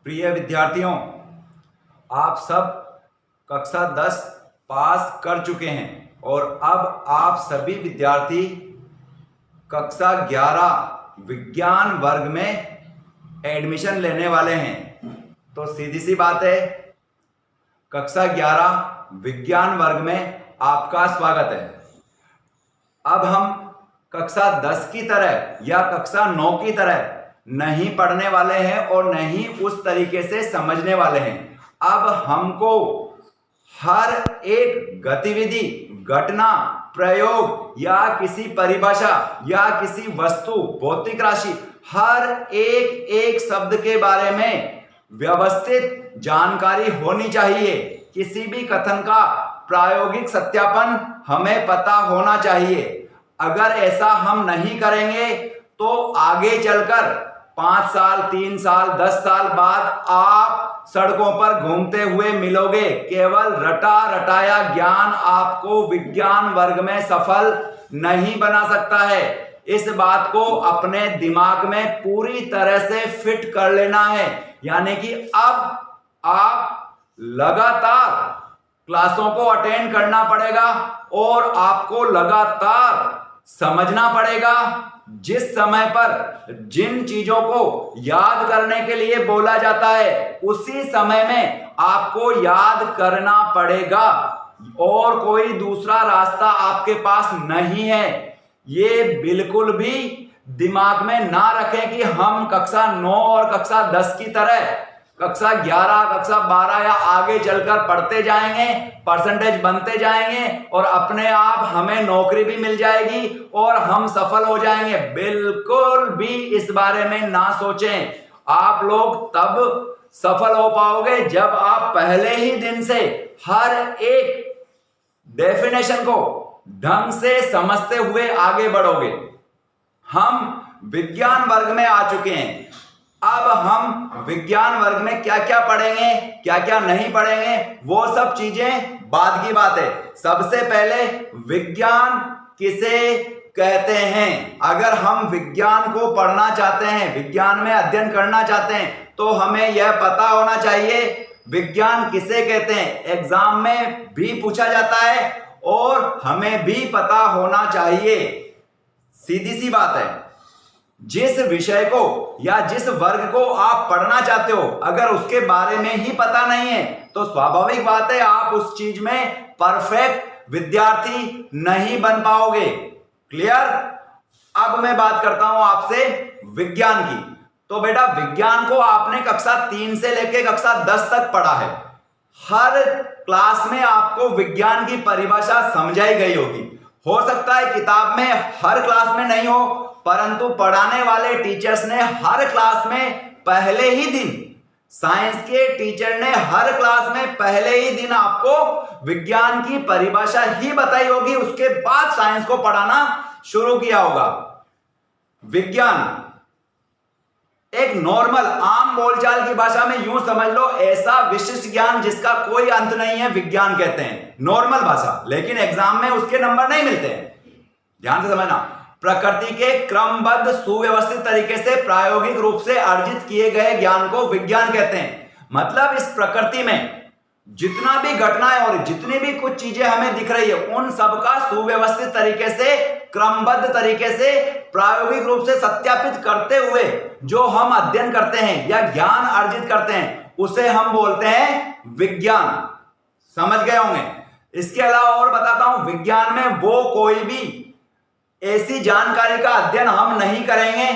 प्रिय विद्यार्थियों, आप सब कक्षा 10 पास कर चुके हैं और अब आप सभी विद्यार्थी कक्षा 11 विज्ञान वर्ग में एडमिशन लेने वाले हैं। तो सीधी सी बात है, कक्षा 11 विज्ञान वर्ग में आपका स्वागत है। अब हम कक्षा 10 की तरह या कक्षा 9 की तरह नहीं पढ़ने वाले हैं और नहीं उस तरीके से समझने वाले हैं। अब हमको हर एक गतिविधि, घटना, प्रयोग या किसी परिभाषा या किसी वस्तु, भौतिक राशि, हर एक शब्द के बारे में व्यवस्थित जानकारी होनी चाहिए। किसी भी कथन का प्रायोगिक सत्यापन हमें पता होना चाहिए। अगर ऐसा हम नहीं करेंगे तो आगे चलकर 5 साल, 3 साल, 10 साल बाद आप सड़कों पर घूमते हुए मिलोगे। केवल रटा रटाया ज्ञान आपको विज्ञान वर्ग में सफल नहीं बना सकता है। इस बात को अपने दिमाग में पूरी तरह से फिट कर लेना है। यानी कि अब आप लगातार क्लासों को अटेंड करना पड़ेगा और आपको लगातार समझना पड़ेगा। जिस समय पर जिन चीजों को याद करने के लिए बोला जाता है उसी समय में आपको याद करना पड़ेगा और कोई दूसरा रास्ता आपके पास नहीं है। ये बिल्कुल भी दिमाग में ना रखें कि हम कक्षा 9 और कक्षा 10 की तरह कक्षा 11, कक्षा 12 या आगे चलकर पढ़ते जाएंगे, परसेंटेज बनते जाएंगे और अपने आप हमें नौकरी भी मिल जाएगी और हम सफल हो जाएंगे। बिल्कुल भी इस बारे में ना सोचें। आप लोग तब सफल हो पाओगे जब आप पहले ही दिन से हर एक डेफिनेशन को ढंग से समझते हुए आगे बढ़ोगे। हम विज्ञान वर्ग में आ चुके हैं। अब हम विज्ञान वर्ग में क्या क्या पढ़ेंगे, क्या क्या नहीं पढ़ेंगे, वो सब चीजें बाद की बात है। सबसे पहले विज्ञान किसे कहते हैं। अगर हम विज्ञान को पढ़ना चाहते हैं, विज्ञान में अध्ययन करना चाहते हैं, तो हमें यह पता होना चाहिए विज्ञान किसे कहते हैं। एग्जाम में भी पूछा जाता है और हमें भी पता होना चाहिए। सीधी सी बात है, जिस विषय को या जिस वर्ग को आप पढ़ना चाहते हो अगर उसके बारे में ही पता नहीं है तो स्वाभाविक बात है आप उस चीज में परफेक्ट विद्यार्थी नहीं बन पाओगे। क्लियर? अब मैं बात करता हूं आपसे विज्ञान की। तो बेटा, विज्ञान को आपने कक्षा 3 से लेकर कक्षा 10 तक पढ़ा है। हर क्लास में आपको विज्ञान की परिभाषा समझाई गई होगी। हो सकता है किताब में हर क्लास में नहीं हो, परंतु पढ़ाने वाले टीचर्स ने हर क्लास में पहले ही दिन, साइंस के टीचर ने हर क्लास में पहले ही दिन आपको विज्ञान की परिभाषा ही बताई होगी। उसके बाद साइंस को पढ़ाना शुरू किया होगा। विज्ञान एक नॉर्मल आम बोलचाल की भाषा में यूं समझ लो, ऐसा विशिष्ट ज्ञान जिसका कोई अंत नहीं है विज्ञान कहते हैं। नॉर्मल भाषा, लेकिन एग्जाम में उसके नंबर नहीं मिलते हैं। ध्यान से समझना। प्रकृति के क्रमबद्ध सुव्यवस्थित तरीके से प्रायोगिक रूप से अर्जित किए गए ज्ञान को विज्ञान कहते हैं। मतलब इस प्रकृति में जितना भी घटनाएं और जितनी भी कुछ चीजें हमें दिख रही है उन सबका सुव्यवस्थित तरीके से, क्रमबद्ध तरीके से, प्रायोगिक रूप से सत्यापित करते हुए जो हम अध्ययन करते हैं या ज्ञान अर्जित करते हैं उसे हम बोलते हैं विज्ञान। समझ गए होंगे। इसके अलावा और बताता हूं, विज्ञान में वो कोई भी ऐसी जानकारी का अध्ययन हम नहीं करेंगे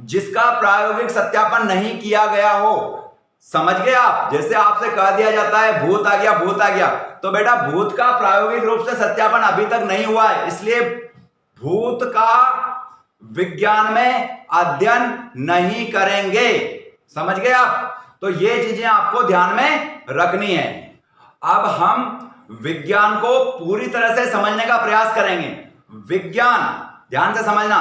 जिसका प्रायोगिक सत्यापन नहीं किया गया हो। समझ गए आप? जैसे आपसे कह दिया जाता है भूत आ गया, भूत आ गया, तो बेटा भूत का प्रायोगिक रूप से सत्यापन अभी तक नहीं हुआ है, इसलिए भूत का विज्ञान में अध्ययन नहीं करेंगे। समझ गए आप? तो ये चीजें आपको ध्यान में रखनी है। अब हम विज्ञान को पूरी तरह से समझने का प्रयास करेंगे। विज्ञान, ध्यान से समझना,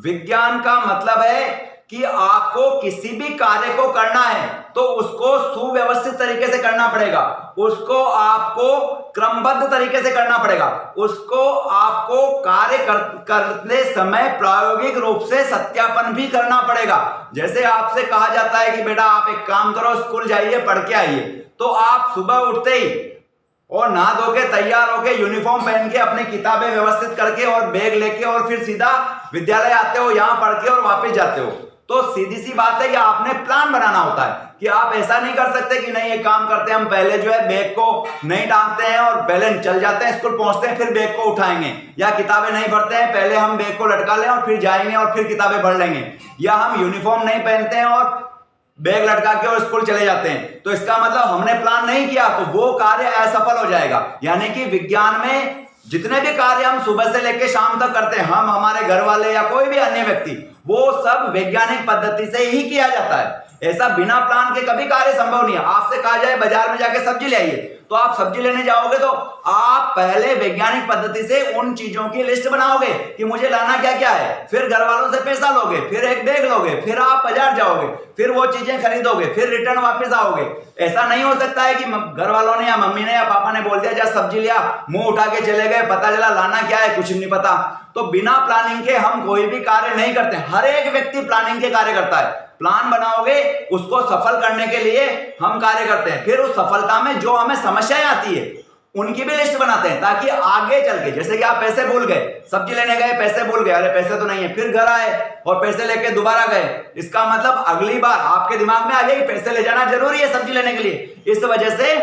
विज्ञान का मतलब है कि आपको किसी भी कार्य को करना है तो उसको सुव्यवस्थित तरीके से करना पड़ेगा। उसको आपको क्रमबद्ध तरीके से करना पड़ेगा। उसको आपको कार्य करते समय प्रायोगिक रूप से सत्यापन भी करना पड़ेगा। जैसे आपसे कहा जाता है कि बेटा आप एक काम करो, स्कूल जाइए, पढ़ के आइए, तो आप सुबह उठते ही और नहा धो के तैयार होके यूनिफॉर्म पहन के अपनी किताबें व्यवस्थित करके और बैग लेके और फिर सीधा विद्यालय आते हो, यहां पढ़ के और वापस जाते हो। तो सीधी सी बात है कि आपने प्लान बनाना होता है कि आप ऐसा नहीं कर सकते कि नहीं एक काम करते हैं, हम पहले जो है बैग को नहीं टांगते हैं और पहले चल जाते हैं, स्कूल पहुंचते हैं, फिर बैग को उठाएंगे, या किताबें नहीं भरते हैं, पहले हम बैग को लटका लें और फिर जाएंगे और फिर किताबें भर लेंगे, या हम यूनिफॉर्म नहीं पहनते हैं और बैग लटका के और स्कूल चले जाते हैं। तो इसका मतलब हमने प्लान नहीं किया, तो वो कार्य असफल हो जाएगा। यानी कि विज्ञान में जितने भी कार्य हम सुबह से लेकर शाम तक करते हैं, हम, हमारे घर वाले या कोई भी अन्य व्यक्ति, वो सब वैज्ञानिक पद्धति से ही किया जाता है। ऐसा बिना प्लान के कभी कार्य संभव नहीं है। आपसे कहा जाए बाजार में जाके सब्जी ले आइए, तो आप सब्जी लेने जाओगे तो आप पहले वैज्ञानिक पद्धति से उन चीजों की लिस्ट बनाओगे कि मुझे लाना क्या क्या है, फिर घर वालों से पैसा लोगे, फिर एक बैग लोगे, फिर आप बाजार जाओगे, फिर वो चीजें खरीदोगे, फिर रिटर्न वापस आओगे। ऐसा नहीं हो सकता है कि घर वालों ने या मम्मी ने या पापा ने बोल दिया जा सब्जी लिया, मुंह उठा के चले गए, पता चला लाना क्या है कुछ नहीं पता। तो बिना प्लानिंग के हम कोई भी कार्य नहीं करते। हर एक व्यक्ति प्लानिंग के कार्य करता है। प्लान बनाओगे, उसको सफल करने के लिए हम कार्य करते हैं। फिर उस सफलता में जो हमें समस्याएं आती है उनकी भी लिस्ट बनाते हैं, ताकि आगे चल के, जैसे कि आप पैसे भूल गए, सब्जी लेने गए, पैसे भूल गए, अरे पैसे तो नहीं है, फिर घर आए और पैसे लेके दोबारा गए, इसका मतलब अगली बार आपके दिमाग में आ गया कि पैसे ले जाना जरूरी है सब्जी लेने के लिए। इस वजह से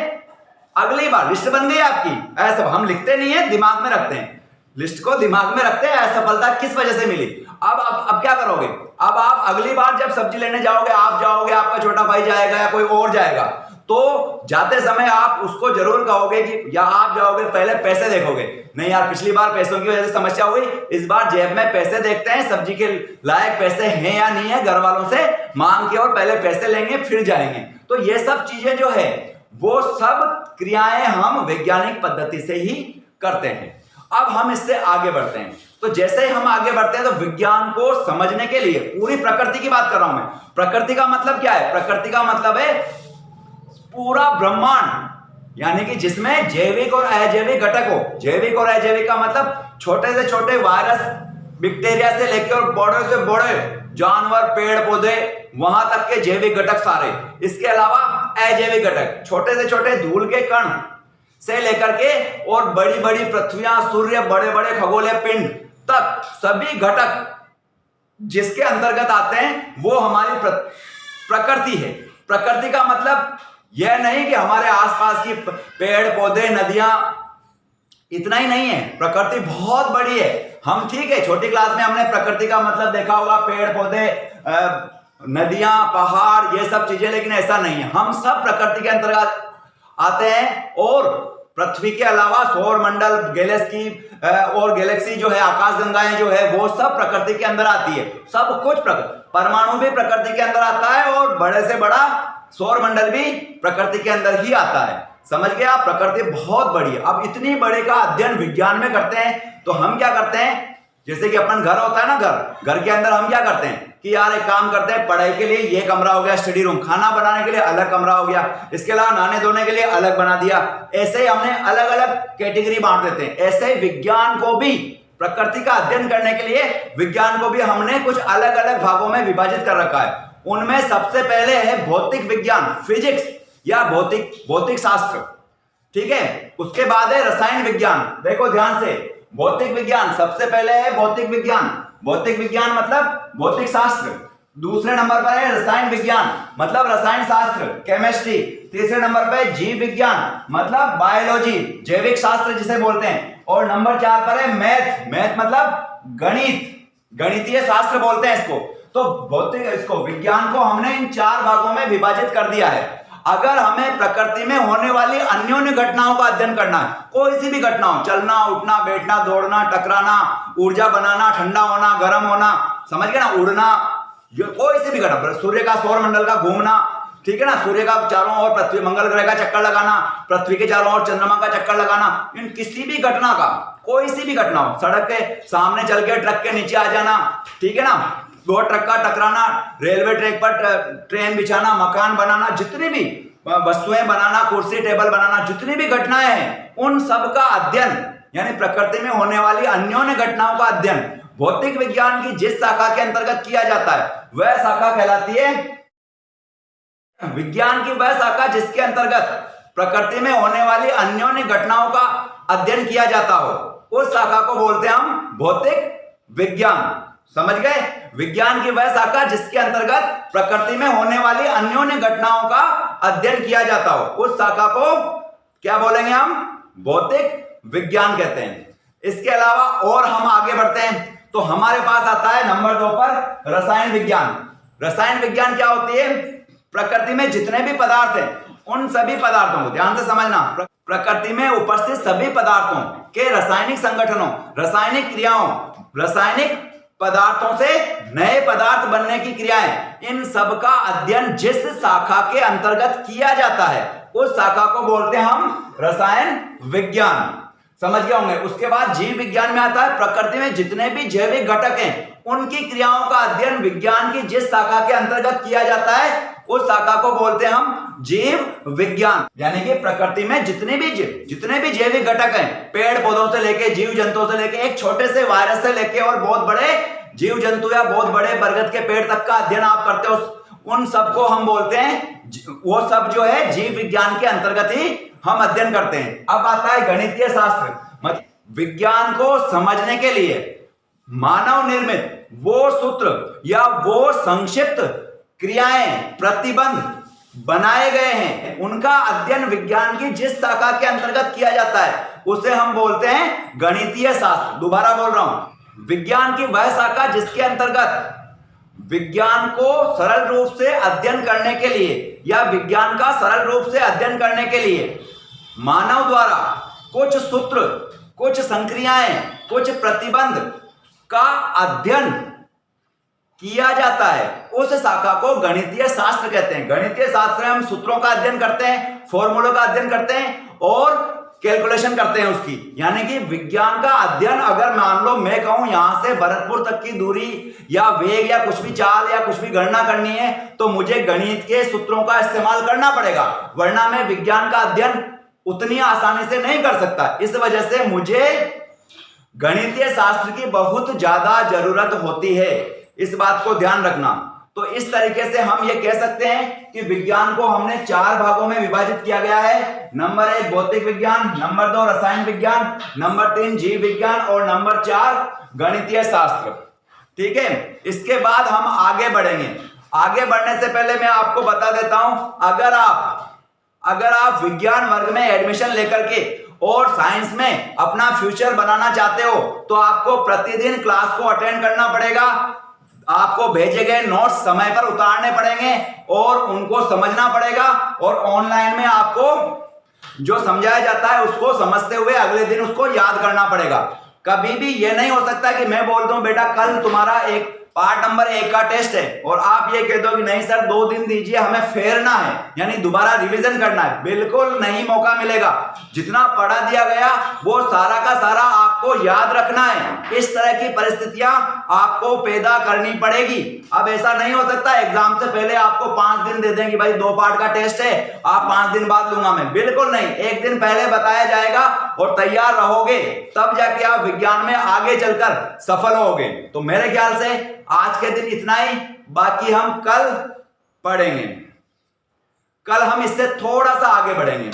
अगली बार लिस्ट बन गई आपकी। ऐसा हम लिखते नहीं है, दिमाग में रखते हैं, लिस्ट को दिमाग में रखते हैं, असफलता किस वजह से मिली। अब क्या करोगे? अब आप अगली बार जब सब्जी लेने जाओगे, आप जाओगे, आपका छोटा भाई जाएगा या कोई और जाएगा, तो जाते समय आप उसको जरूर कहोगे कि, या आप जाओगे पहले पैसे देखोगे, नहीं यार पिछली बार पैसों की वजह से समस्या हुई, इस बार जेब में पैसे देखते हैं, सब्जी के लायक पैसे हैं या नहीं है, घर वालों से मांग के और पहले पैसे लेंगे फिर जाएंगे। तो ये सब चीजें जो है वो सब क्रियाएं हम वैज्ञानिक पद्धति से ही करते हैं। अब हम इससे आगे बढ़ते हैं। तो जैसे ही हम आगे बढ़ते हैं तो विज्ञान को समझने के लिए, पूरी प्रकृति की बात कर रहा हूं मैं। प्रकृति का मतलब क्या है? प्रकृति का मतलब है पूरा ब्रह्मांड, यानी कि जिसमें जैविक और अजैविक घटक हो। जैविक और अजैविक का मतलब छोटे से छोटे वायरस, बैक्टीरिया से लेकर और बड़े से बड़े जानवर, पेड़ पौधे, वहां तक के जैविक घटक सारे। इसके अलावा अजैविक घटक, छोटे से छोटे धूल के कण से लेकर के और बड़ी बड़ी पृथ्वियां, सूर्य, बड़े बड़े खगोलीय पिंड तक सभी घटक जिसके अंतर्गत आते हैं वो हमारी प्रकृति है। प्रकृति का मतलब यह नहीं कि हमारे आसपास की पेड़ पौधे, नदियां, इतना ही नहीं है। प्रकृति बहुत बड़ी है। हम ठीक है, छोटी क्लास में हमने प्रकृति का मतलब देखा होगा, पेड़ पौधे, नदियां, पहाड़, ये सब चीजें, लेकिन ऐसा नहीं है। हम सब प्रकृति के अंतर्गत आते हैं। और पृथ्वी के अलावा सौर मंडल, गैलेक्सी और गैलेक्सी जो है, आकाश गंगाएं जो है, वो सब प्रकृति के अंदर आती है। सब कुछ परमाणु भी प्रकृति के अंदर आता है और बड़े से बड़ा सौर मंडल भी प्रकृति के अंदर ही आता है। समझ गए आप? प्रकृति बहुत बड़ी है। अब इतनी बड़े का अध्ययन विज्ञान में करते हैं तो हम क्या करते हैं, जैसे कि अपन घर होता है ना, घर के अंदर हम क्या करते हैं कि यार एक काम करते हैं, पढ़ाई के लिए ये कमरा हो गया स्टडी रूम, खाना बनाने के लिए अलग कमरा हो गया, इसके अलावा नहाने धोने के लिए अलग बना दिया। ऐसे ही हमने अलग अलग कैटेगरी बांट देते हैं। ऐसे ही विज्ञान को भी, प्रकृति का अध्ययन करने के लिए विज्ञान को भी हमने कुछ अलग अलग भागों में विभाजित कर रखा है। उनमें सबसे पहले है भौतिक विज्ञान, फिजिक्स या भौतिक शास्त्र, ठीक है। उसके बाद है रसायन विज्ञान। देखो ध्यान से, भौतिक विज्ञान सबसे पहले है भौतिक विज्ञान। भौतिक विज्ञान मतलब भौतिक शास्त्र। दूसरे नंबर पर है रसायन विज्ञान, मतलब रसायन शास्त्र, केमिस्ट्री। तीसरे नंबर पर जीव विज्ञान, मतलब बायोलॉजी, जैविक शास्त्र जिसे बोलते हैं। और नंबर 4 पर है मैथ मतलब गणित, गणितीय शास्त्र बोलते हैं इसको। तो भौतिक, इसको विज्ञान को हमने इन 4 भागों में विभाजित कर दिया है। अगर हमें प्रकृति में होने वाली अन्योन्य घटनाओं का अध्ययन करना है, कोई सी भी घटना हो, चलना, उठना, बैठना, दौड़ना, टकराना, ऊर्जा बनाना, ठंडा होना, गर्म होना, समझ गए ना, उड़ना, कोई सी भी घटना, सूर्य का, सौर मंडल का घूमना, ठीक है ना, सूर्य का चारों ओर पृथ्वी, मंगल ग्रह का चक्कर लगाना, पृथ्वी के चारों ओर चंद्रमा का चक्कर लगाना, इन किसी भी घटना का, कोई सी भी घटना हो, सड़क के सामने चल के ट्रक के नीचे आ जाना, ठीक है ना, दो ट्रक का टकराना, रेलवे ट्रैक पर ट्रेन बिछाना, मकान बनाना, जितनी भी वस्तुएं बनाना, कुर्सी टेबल बनाना, जितनी भी घटनाएं हैं उन सब का अध्ययन, यानी प्रकृति में होने वाली अन्योन्य घटनाओं का अध्ययन भौतिक विज्ञान की जिस शाखा के अंतर्गत किया जाता है वह शाखा कहलाती है विज्ञान की वह शाखा जिसके अंतर्गत प्रकृति में होने वाली अन्योन्य घटनाओं का अध्ययन किया जाता हो, उस शाखा को बोलते हैं हम भौतिक विज्ञान। समझ गए? विज्ञान की वह शाखा जिसके अंतर्गत प्रकृति में होने वाली अन्योन्य घटनाओं का अध्ययन किया जाता हो, उस शाखा को क्या बोलेंगे हम? भौतिक विज्ञान कहते हैं। इसके अलावा और हम आगे बढ़ते हैं तो हमारे पास आता है नंबर 2 पर रसायन विज्ञान। रसायन विज्ञान क्या होती है? प्रकृति में जितने भी पदार्थ हैं उन सभी पदार्थों को ध्यान से समझना, प्रकृति में उपस्थित सभी पदार्थों के रासायनिक संगठनों, रासायनिक क्रियाओं, रासायनिक पदार्थों से नए पदार्थ बनने की क्रियाएं, इन सब का अध्ययन जिस शाखा के अंतर्गत किया जाता है उस शाखा को बोलते हैं हम रसायन विज्ञान। समझ गए होंगे? उसके बाद जीव विज्ञान में आता है प्रकृति में जितने भी जैविक घटक हैं उनकी क्रियाओं का अध्ययन विज्ञान की जिस शाखा के अंतर्गत किया जाता है उस शाखा को बोलते हैं हम जीव विज्ञान। यानी कि प्रकृति में जितने भी जैविक घटक हैं, पेड़ पौधों से लेके जीव जंतुओं से लेके एक छोटे से वायरस से लेके और बहुत बड़े जीव जंतु या बहुत बड़े बरगद के पेड़ तक का अध्ययन आप करते हो, उन सबको हम बोलते हैं, वो सब जो है जीव विज्ञान के अंतर्गत ही हम अध्ययन करते हैं। अब आता है गणितीय शास्त्र। मतलब विज्ञान को समझने के लिए मानव निर्मित वो सूत्र या वो संक्षिप्त क्रियाएं, प्रतिबंध बनाए गए हैं, उनका अध्ययन विज्ञान की जिस शाखा के अंतर्गत किया जाता है उसे हम बोलते हैं गणितीय शास्त्र। दोबारा बोल रहा हूं, विज्ञान की वह शाखा जिसके अंतर्गत विज्ञान को सरल रूप से अध्ययन करने के लिए या विज्ञान का सरल रूप से अध्ययन करने के लिए मानव द्वारा कुछ सूत्र, कुछ संक्रियाएं, कुछ प्रतिबंध का अध्ययन किया जाता है, उस शाखा को गणितीय शास्त्र कहते हैं। गणितीय शास्त्र में हम सूत्रों का अध्ययन करते हैं, फॉर्मूलों का अध्ययन करते हैं और कैलकुलेशन करते हैं उसकी। यानी कि विज्ञान का अध्ययन, अगर मान लो मैं कहूं यहां से भरतपुर तक की दूरी या वेग या कुछ भी चाल या कुछ भी गणना करनी है तो मुझे गणित के सूत्रों का इस्तेमाल करना पड़ेगा, वरना मैं विज्ञान का अध्ययन उतनी आसानी से नहीं कर सकता। इस वजह से मुझे गणितीय शास्त्र की बहुत ज्यादा जरूरत होती है, इस बात को ध्यान रखना। तो इस तरीके से हम ये कह सकते हैं कि विज्ञान को हमने 4 भागों में विभाजित किया गया है। नंबर 1 भौतिक विज्ञान, नंबर 2 रसायन विज्ञान, नंबर 3 जीव विज्ञान और नंबर 4 गणितीय शास्त्र। ठीक है, इसके बाद हम आगे बढ़ेंगे। आगे बढ़ने से पहले मैं आपको बता देता हूं, अगर आप विज्ञान वर्ग में एडमिशन लेकर के और साइंस में अपना फ्यूचर बनाना चाहते हो तो आपको प्रतिदिन क्लास को अटेंड करना पड़ेगा, आपको भेजे गए नोट्स समय पर उतारने पड़ेंगे और उनको समझना पड़ेगा, और ऑनलाइन में आपको जो समझाया जाता है उसको समझते हुए अगले दिन उसको याद करना पड़ेगा। कभी भी ये नहीं हो सकता कि मैं बोल दूं बेटा कल तुम्हारा एक पार्ट नंबर 1 का टेस्ट है और आप ये कह दो कि नहीं सर 2 दिन दीजिए, हमें फेरना है, यानी दोबारा रिवीजन करना है। बिल्कुल नहीं मौका मिलेगा। जितना पढ़ा दिया गया वो सारा का सारा आपको याद रखना है। इस तरह की परिस्थितियां आपको पैदा करनी पड़ेगी। अब ऐसा नहीं हो सकता एग्जाम से पहले आपको 5 दिन दे दें कि भाई 2 पार्ट का टेस्ट है, आप 5 दिन बाद लूंगा मैं। बिल्कुल नहीं, 1 दिन पहले बताया जाएगा और तैयार रहोगे तब जाके आप विज्ञान में आगे चलकर सफल होगे। तो मेरे ख्याल से आज के दिन इतना ही, बाकी हम कल पढ़ेंगे। कल हम इससे थोड़ा सा आगे बढ़ेंगे।